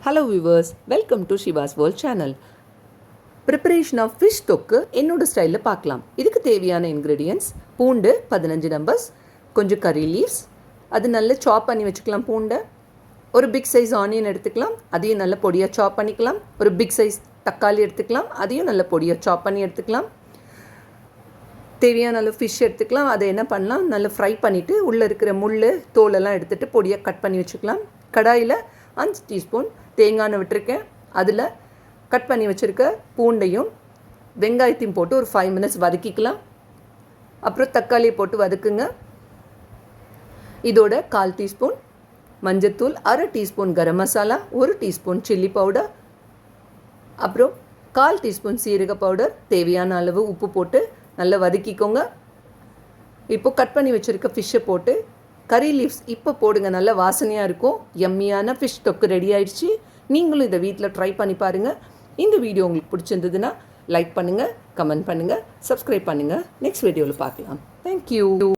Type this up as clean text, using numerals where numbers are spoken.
Hello viewers, welcome to Shiva's world channel. Preparation of fish தொக்கு என்னோட ஸ்டைலில் பார்க்கலாம். இதுக்கு தேவையான இன்க்ரீடியன்ட்ஸ்: பூண்டு 15 நம்பர்ஸ், கொஞ்சம் கறி லீவ்ஸ், அது நல்லா சாப் பண்ணி வச்சுக்கலாம். பூண்டை ஒரு பிக் சைஸ் ஆனியன் எடுத்துக்கலாம், அதையும் நல்ல பொடியாக சாப் பண்ணிக்கலாம். ஒரு பிக் சைஸ் தக்காளி எடுத்துக்கலாம், அதையும் நல்ல பொடியாக சாப் பண்ணி எடுத்துக்கலாம். தேவையான அளவு ஃபிஷ் எடுத்துக்கலாம். அதை என்ன பண்ணலாம், நல்லா ஃப்ரை பண்ணிவிட்டு உள்ளே இருக்கிற முள் தோலெல்லாம் எடுத்துகிட்டு பொடியாக கட் பண்ணி வச்சுக்கலாம். கடாயில் 5 டீஸ்பூன் தேங்காய் எண்ணெய் விட்டுருக்கேன். அதில் கட் பண்ணி வச்சுருக்க பூண்டையும் வெங்காயத்தையும் போட்டு ஒரு 5 மினிட்ஸ் வதக்கிக்கலாம். அப்புறம் தக்காளியை போட்டு வதக்குங்க. இதோட 1/4 டீஸ்பூன் மஞ்சத்தூள், 1/2 teaspoon garam masala, 1 teaspoon chilli powder, அப்புறம் 1/4 டீஸ்பூன் சீரக பவுடர், தேவையான அளவு உப்பு போட்டு நல்லா வதக்கிக்கோங்க. இப்போது கட் பண்ணி வச்சுருக்க ஃபிஷ்ஷை போட்டு கறி லீவ்ஸ் இப்போ போடுங்க, நல்ல வாசனையாக இருக்கும். எம்மியான ஃபிஷ் தொக்கு ரெடி ஆயிடுச்சு. நீங்களும் இதை வீட்டில் ட்ரை பண்ணி பாருங்கள். இந்த வீடியோ உங்களுக்கு பிடிச்சிருந்ததுன்னா லைக் பண்ணுங்கள், கமெண்ட் பண்ணுங்கள், சப்ஸ்கிரைப் பண்ணுங்கள். நெக்ஸ்ட் வீடியோவில் பார்க்கலாம். தேங்க்யூ.